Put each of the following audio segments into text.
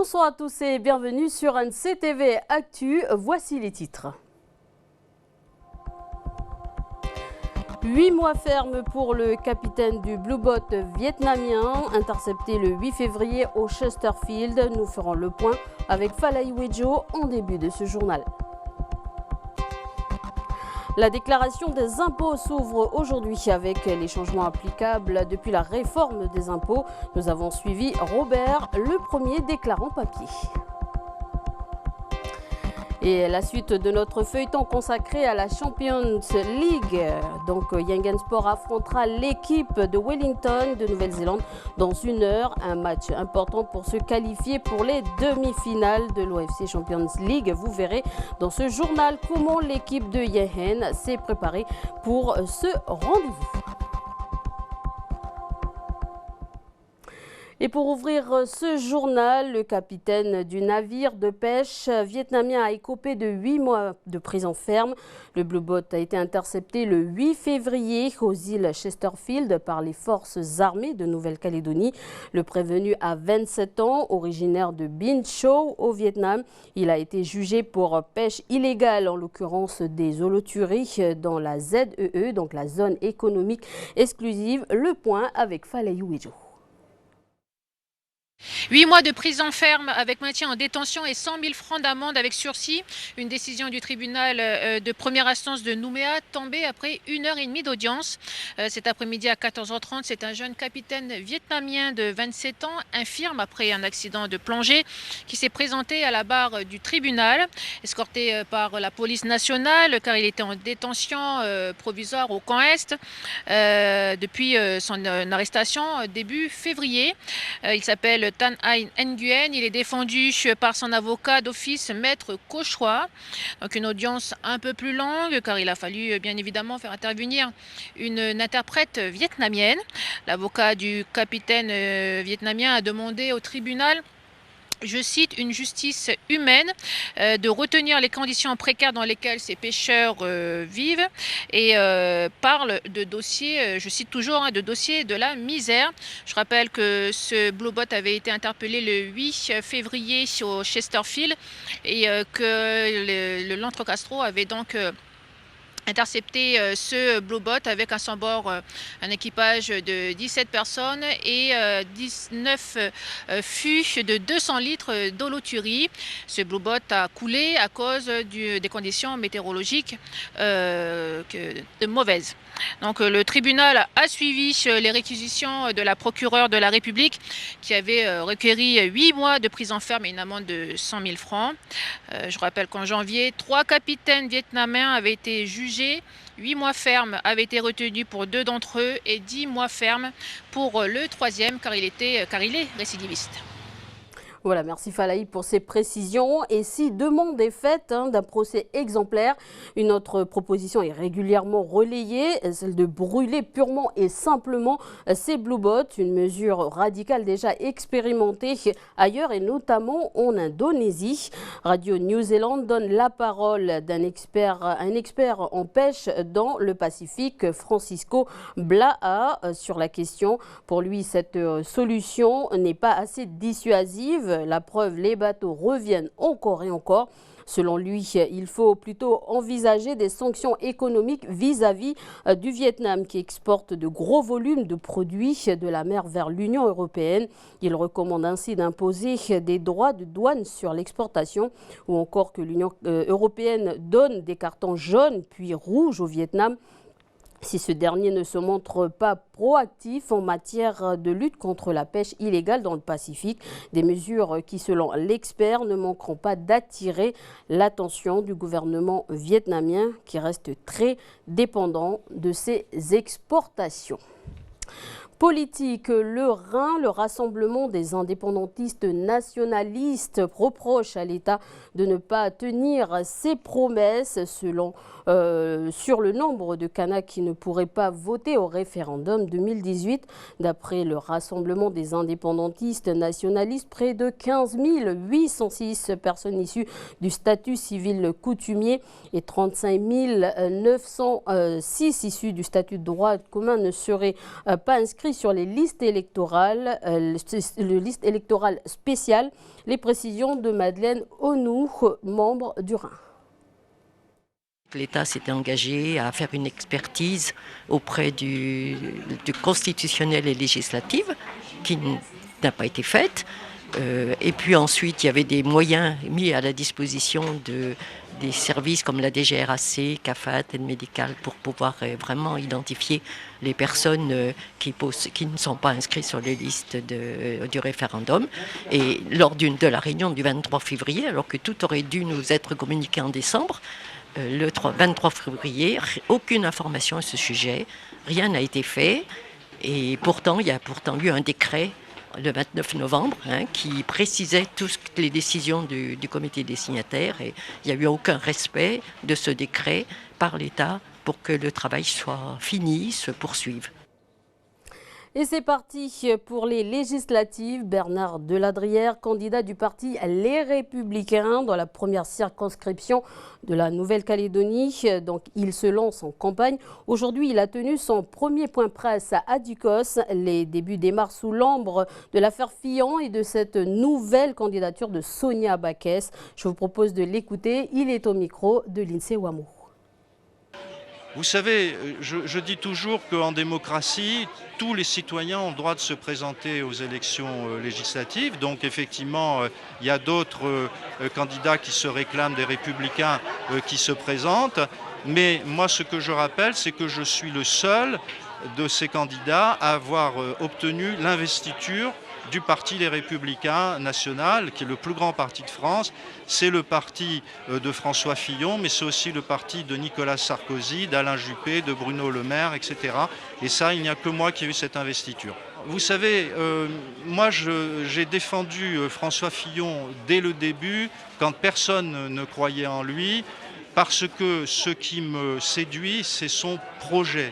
Bonsoir à tous et bienvenue sur NCTV Actu. Voici les titres. 8 mois ferme pour le capitaine du Blue Bot vietnamien, intercepté le 8 février au Chesterfield. Nous ferons le point avec Falai Wejo en début de ce journal. La déclaration des impôts s'ouvre aujourd'hui avec les changements applicables depuis la réforme des impôts. Nous avons suivi Robert, le premier déclarant papier. Et la suite de notre feuilleton consacré à la Champions League. Donc Yangon Sport affrontera l'équipe de Wellington de Nouvelle-Zélande dans 1 heure. Un match important pour se qualifier pour les demi-finales de l'OFC Champions League. Vous verrez dans ce journal comment l'équipe de Yehen s'est préparée pour ce rendez-vous. Et pour ouvrir ce journal, le capitaine du navire de pêche vietnamien a écopé de 8 mois de prison ferme. Le Blue Bot a été intercepté le 8 février aux îles Chesterfield par les forces armées de Nouvelle-Calédonie. Le prévenu a 27 ans, originaire de Binh Châu au Vietnam. Il a été jugé pour pêche illégale, en l'occurrence des holoturies dans la ZEE, donc la zone économique exclusive. Le point avec Falai Wejo. 8 mois de prison ferme avec maintien en détention et 100 000 francs d'amende avec sursis. Une décision du tribunal de première instance de Nouméa tombée après 1h30 d'audience. Cet après-midi à 14h30, c'est un jeune capitaine vietnamien de 27 ans, infirme après un accident de plongée, qui s'est présenté à la barre du tribunal, escorté par la police nationale car il était en détention provisoire au camp Est depuis son arrestation début février. Il s'appelle Tan Anh Nguyen. Il est défendu par son avocat d'office, Maître Cochois. Donc une audience un peu plus longue car il a fallu bien évidemment faire intervenir une interprète vietnamienne. L'avocat du capitaine vietnamien a demandé au tribunal, je cite, une justice humaine, de retenir les conditions précaires dans lesquelles ces pêcheurs vivent et parle de dossiers, je cite toujours, de dossiers de la misère. Je rappelle que ce Blue Bot avait été interpellé le 8 février au Chesterfield et que l'Entrecastro avait donc intercepté ce Blue Bot avec à son bord un équipage de 17 personnes et 19 fûts de 200 litres d'holoturie. Ce Blue Bot a coulé à cause des conditions météorologiques mauvaises. Donc le tribunal a suivi les réquisitions de la procureure de la République qui avait requéri 8 mois de prison ferme et une amende de 100 000 francs. Je rappelle qu'en janvier, 3 capitaines vietnamiens avaient été jugés. 8 mois ferme avaient été retenus pour 2 d'entre eux et 10 mois ferme pour le 3e car il est récidiviste. Voilà, merci Falai pour ces précisions. Et si demande est faite d'un procès exemplaire, une autre proposition est régulièrement relayée, celle de brûler purement et simplement ces Blue Bots, une mesure radicale déjà expérimentée ailleurs et notamment en Indonésie. Radio New Zealand donne la parole à un expert en pêche dans le Pacifique, Francisco Blaha, sur la question. Pour lui, cette solution n'est pas assez dissuasive. La preuve, les bateaux reviennent encore et encore. Selon lui, il faut plutôt envisager des sanctions économiques vis-à-vis du Vietnam qui exporte de gros volumes de produits de la mer vers l'Union européenne. Il recommande ainsi d'imposer des droits de douane sur l'exportation ou encore que l'Union européenne donne des cartons jaunes puis rouges au Vietnam si ce dernier ne se montre pas proactif en matière de lutte contre la pêche illégale dans le Pacifique. Des mesures qui, selon l'expert, ne manqueront pas d'attirer l'attention du gouvernement vietnamien qui reste très dépendant de ses exportations. Politique, le Rhin, le rassemblement des indépendantistes nationalistes reproche à l'État de ne pas tenir ses promesses sur le nombre de Kanaks qui ne pourraient pas voter au référendum 2018. D'après le rassemblement des indépendantistes nationalistes, près de 15 806 personnes issues du statut civil coutumier et 35 906 issues du statut de droit commun ne seraient pas inscrites inscrits sur les listes électorales, le liste électorale spéciale. Les précisions de Madeleine Onou, membre du Rhin. L'État s'était engagé à faire une expertise auprès du constitutionnel et législatif qui n'a pas été faite. Et puis ensuite, il y avait des moyens mis à la disposition des services comme la DGRAC, CAFAT, aide médicale, pour pouvoir vraiment identifier les personnes qui ne sont pas inscrites sur les listes du référendum. Et lors de la réunion du 23 février, alors que tout aurait dû nous être communiqué en décembre, le 23 février, aucune information à ce sujet, rien n'a été fait. Et pourtant, il y a eu un décret le 29 novembre qui précisait toutes les décisions du comité des signataires, et il n'y a eu aucun respect de ce décret par l'État pour que le travail soit fini, se poursuive. Et c'est parti pour les législatives. Bernard Deladrière, candidat du parti Les Républicains dans la première circonscription de la Nouvelle-Calédonie. Donc il se lance en campagne. Aujourd'hui, il a tenu son premier point presse à Ducos. Les débuts démarrent sous l'ombre de l'affaire Fillon et de cette nouvelle candidature de Sonia Baquès. Je vous propose de l'écouter. Il est au micro de Lindsay Wamo. Vous savez, je dis toujours qu'en démocratie, tous les citoyens ont le droit de se présenter aux élections législatives. Donc effectivement, il y a d'autres candidats qui se réclament des républicains qui se présentent. Mais moi, ce que je rappelle, c'est que je suis le seul de ces candidats à avoir obtenu l'investiture du parti Les Républicains national, qui est le plus grand parti de France. C'est le parti de François Fillon, mais c'est aussi le parti de Nicolas Sarkozy, d'Alain Juppé, de Bruno Le Maire, etc. Et ça, il n'y a que moi qui ai eu cette investiture. Vous savez, moi j'ai défendu François Fillon dès le début, quand personne ne croyait en lui, parce que ce qui me séduit, c'est son projet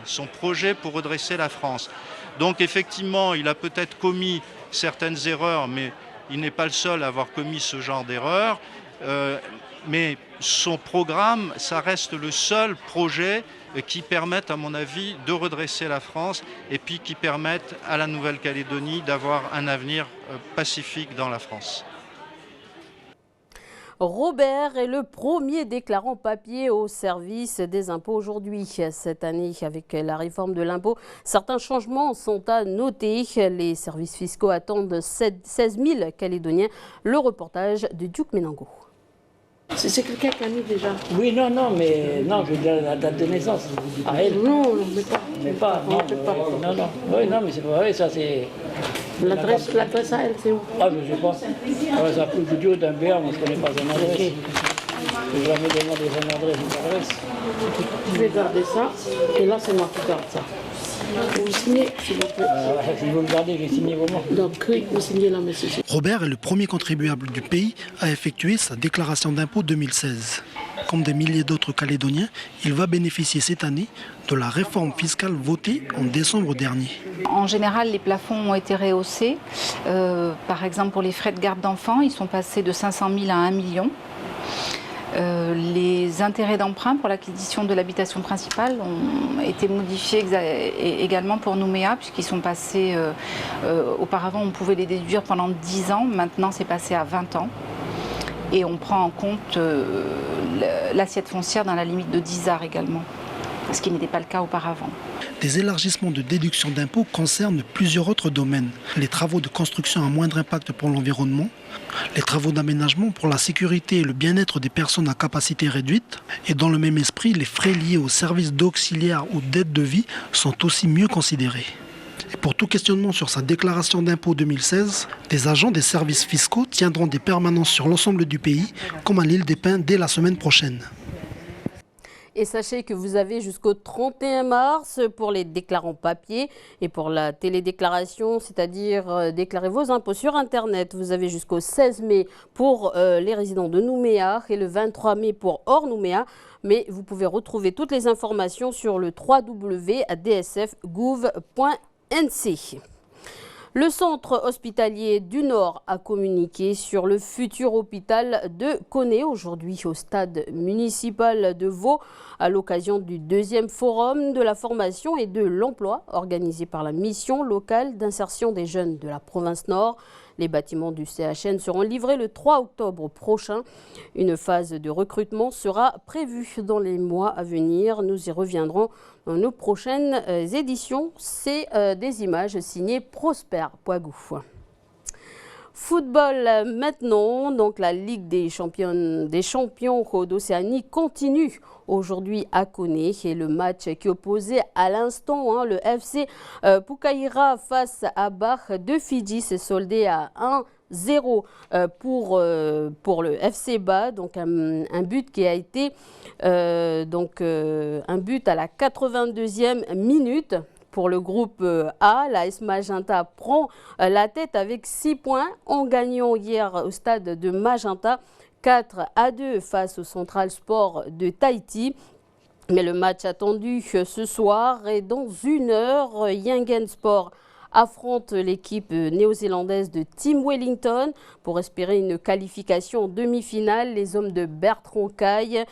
pour redresser la France. Donc effectivement, il a peut-être commis certaines erreurs, mais il n'est pas le seul à avoir commis ce genre d'erreurs. Mais son programme, ça reste le seul projet qui permette, à mon avis, de redresser la France et puis qui permette à la Nouvelle-Calédonie d'avoir un avenir pacifique dans la France. Robert est le premier déclarant papier au service des impôts aujourd'hui. Cette année, avec la réforme de l'impôt, certains changements sont à noter. Les services fiscaux attendent 16 000 Calédoniens. Le reportage de Duke Menango. C'est quelqu'un qui a mis déjà. Oui, non, mais non, je veux dire la date de naissance. À elle. Non, on ne met pas. Mais pas, non, non. Oui, non, mais c'est pas vrai, ça c'est. L'adresse à elle, c'est où? Ah, je ne sais pas. Ah, ça plus du tout d'un BR, moi je ne connais pas son adresse. Okay. Je n'ai jamais demandé son adresse, une adresse. Je vais garder ça, et là c'est moi qui garde ça. Vous signez, s'il vous plaît. Si vous le gardez, je vais signer vos mots. Donc, vous signez là, monsieur. Robert est le premier contribuable du pays à effectuer sa déclaration d'impôt 2016. Comme des milliers d'autres Calédoniens, il va bénéficier cette année de la réforme fiscale votée en décembre dernier. En général, les plafonds ont été rehaussés. Par exemple, pour les frais de garde d'enfants, ils sont passés de 500 000 à 1 million. Les intérêts d'emprunt pour l'acquisition de l'habitation principale ont été modifiés également pour Nouméa, puisqu'ils sont passés, auparavant on pouvait les déduire pendant 10 ans, maintenant c'est passé à 20 ans. Et on prend en compte l'assiette foncière dans la limite de 10 arts également, ce qui n'était pas le cas auparavant. Des élargissements de déduction d'impôts concernent plusieurs autres domaines. Les travaux de construction à moindre impact pour l'environnement, les travaux d'aménagement pour la sécurité et le bien-être des personnes à capacité réduite. Et dans le même esprit, les frais liés aux services d'auxiliaire ou d'aide de vie sont aussi mieux considérés. Et pour tout questionnement sur sa déclaration d'impôt 2016, des agents des services fiscaux tiendront des permanences sur l'ensemble du pays, comme à l'île des Pins dès la semaine prochaine. Et sachez que vous avez jusqu'au 31 mars pour les déclarants papier et pour la télédéclaration, c'est-à-dire déclarer vos impôts sur Internet. Vous avez jusqu'au 16 mai pour les résidents de Nouméa et le 23 mai pour hors Nouméa. Mais vous pouvez retrouver toutes les informations sur le www.dsf.gouv.nc. Le centre hospitalier du Nord a communiqué sur le futur hôpital de Koné aujourd'hui au stade municipal de Vaud à l'occasion du 2e forum de la formation et de l'emploi organisé par la mission locale d'insertion des jeunes de la province Nord. Les bâtiments du CHN seront livrés le 3 octobre prochain. Une phase de recrutement sera prévue dans les mois à venir. Nous y reviendrons dans nos prochaines éditions. C'est des images signées Prosper Poigou. Football maintenant, donc la Ligue des champions d'Océanie continue aujourd'hui à Koné et le match qui opposait à l'instant le FC Pukaira face à Bar de Fidji s'est soldé à 1-0 pour le FC Ba, donc un but qui a été un but à la 82e minute. Pour le groupe A, l'AS Magenta prend la tête avec 6 points en gagnant hier au stade de Magenta 4-2 face au Central Sport de Tahiti. Mais le match attendu ce soir est dans 1 heure. Yangen Sport affronte l'équipe néo-zélandaise de Team Wellington pour espérer une qualification en demi-finale. Les hommes de Bertrand Caille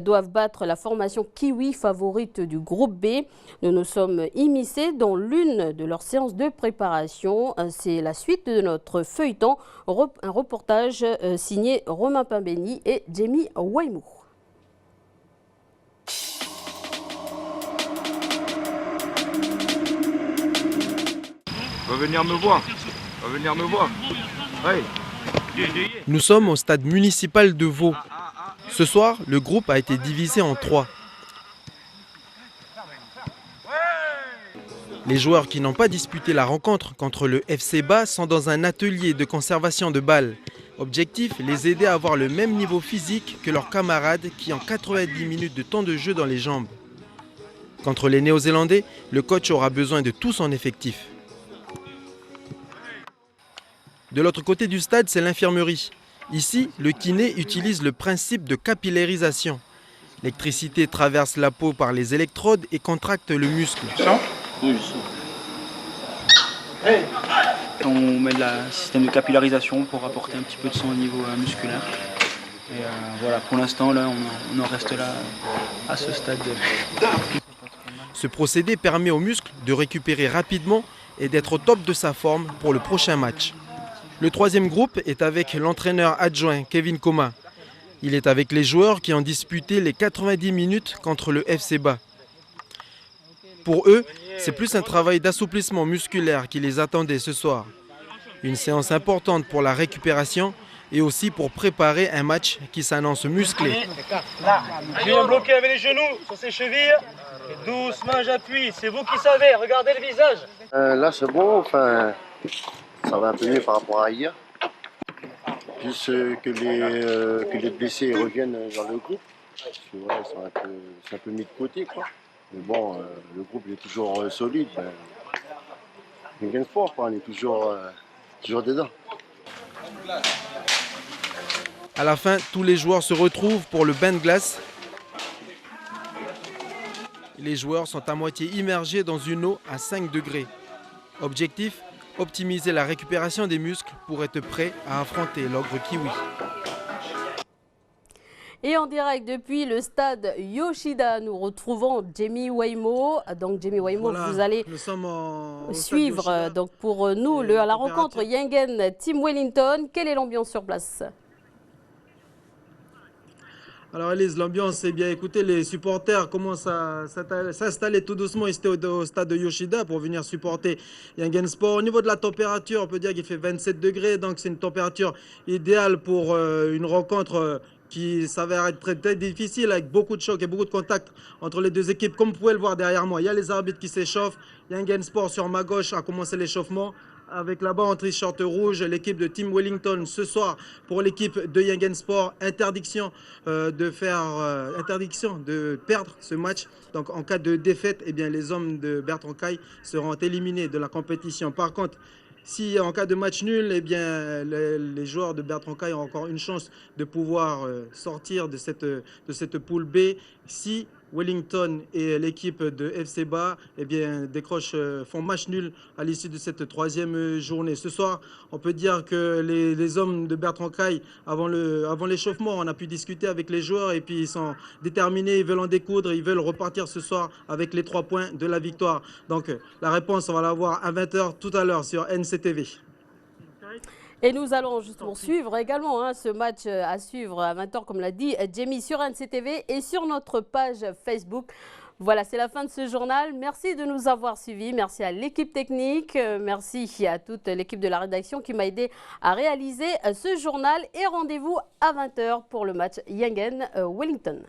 doivent battre la formation Kiwi favorite du groupe B. Nous nous sommes immiscés dans l'une de leurs séances de préparation. C'est la suite de notre feuilleton, un reportage signé Romain Pimbeni et Jamie Waimou. Va venir me voir. Ouais. Nous sommes au stade municipal de Vaud. Ce soir, le groupe a été divisé en 3. Les joueurs qui n'ont pas disputé la rencontre contre le FC Ba sont dans un atelier de conservation de balles. Objectif, les aider à avoir le même niveau physique que leurs camarades qui ont 90 minutes de temps de jeu dans les jambes. Contre les Néo-Zélandais, le coach aura besoin de tout son effectif. De l'autre côté du stade, c'est l'infirmerie. Ici, le kiné utilise le principe de capillarisation. L'électricité traverse la peau par les électrodes et contracte le muscle. Oui, je sens. On met le système de capillarisation pour apporter un petit peu de sang au niveau musculaire. Et voilà, pour l'instant, là, on en reste là à ce stade. Ce procédé permet aux muscles de récupérer rapidement et d'être au top de sa forme pour le prochain match. Le 3e groupe est avec l'entraîneur adjoint Kevin Koma. Il est avec les joueurs qui ont disputé les 90 minutes contre le FC Ba. Pour eux, c'est plus un travail d'assouplissement musculaire qui les attendait ce soir. Une séance importante pour la récupération et aussi pour préparer un match qui s'annonce musclé. Là, bien bloqué avec les genoux sur ses chevilles. Et doucement, j'appuie. C'est vous qui savez. Regardez le visage. Là, c'est bon. Enfin, ça va un peu mieux par rapport à hier. Plus que les blessés reviennent dans le groupe. Parce que, voilà, c'est un peu mis de côté, quoi. Mais bon, le groupe est toujours solide. On gagne fort, quoi. On est toujours dedans. À la fin, tous les joueurs se retrouvent pour le bain de glace. Les joueurs sont à moitié immergés dans une eau à 5 degrés. Objectif, optimiser la récupération des muscles pour être prêt à affronter l'ogre kiwi. Et en direct depuis le stade Yoshida, nous retrouvons Jamie Waimo. Donc Jamie Waimo, voilà, vous allez suivre donc pour nous la rencontre Yangen Team Wellington. Quelle est l'ambiance sur place? Alors Elise, l'ambiance est bien. Écoutez, les supporters commencent à s'installer tout doucement ici au stade de Yoshida pour venir supporter Yangen Sport. Au niveau de la température, on peut dire qu'il fait 27 degrés, donc c'est une température idéale pour une rencontre qui s'avère être très difficile, avec beaucoup de chocs et beaucoup de contacts entre les deux équipes. Comme vous pouvez le voir derrière moi, il y a les arbitres qui s'échauffent. Yangen Sport sur ma gauche a commencé l'échauffement. Avec là-bas en t-shirt rouge, l'équipe de Team Wellington. Ce soir, pour l'équipe de Yangen Sport, interdiction de perdre ce match. Donc en cas de défaite, eh bien, les hommes de Bertrand Caille seront éliminés de la compétition. Par contre, si en cas de match nul, eh bien, les joueurs de Bertrand Caille ont encore une chance de pouvoir sortir de cette poule B. Si Wellington et l'équipe de FC Ba eh bien, font match nul à l'issue de cette troisième journée. Ce soir, on peut dire que les hommes de Bertrand Caille, avant l'échauffement, on a pu discuter avec les joueurs et puis ils sont déterminés, ils veulent en découdre, ils veulent repartir ce soir avec les 3 points de la victoire. Donc la réponse, on va la voir à 20h tout à l'heure sur NCTV. Et nous allons justement suivre également ce match à suivre à 20h, comme l'a dit Jamie, sur NCTV et sur notre page Facebook. Voilà, c'est la fin de ce journal. Merci de nous avoir suivis. Merci à l'équipe technique. Merci à toute l'équipe de la rédaction qui m'a aidé à réaliser ce journal. Et rendez-vous à 20h pour le match Yangen-Wellington.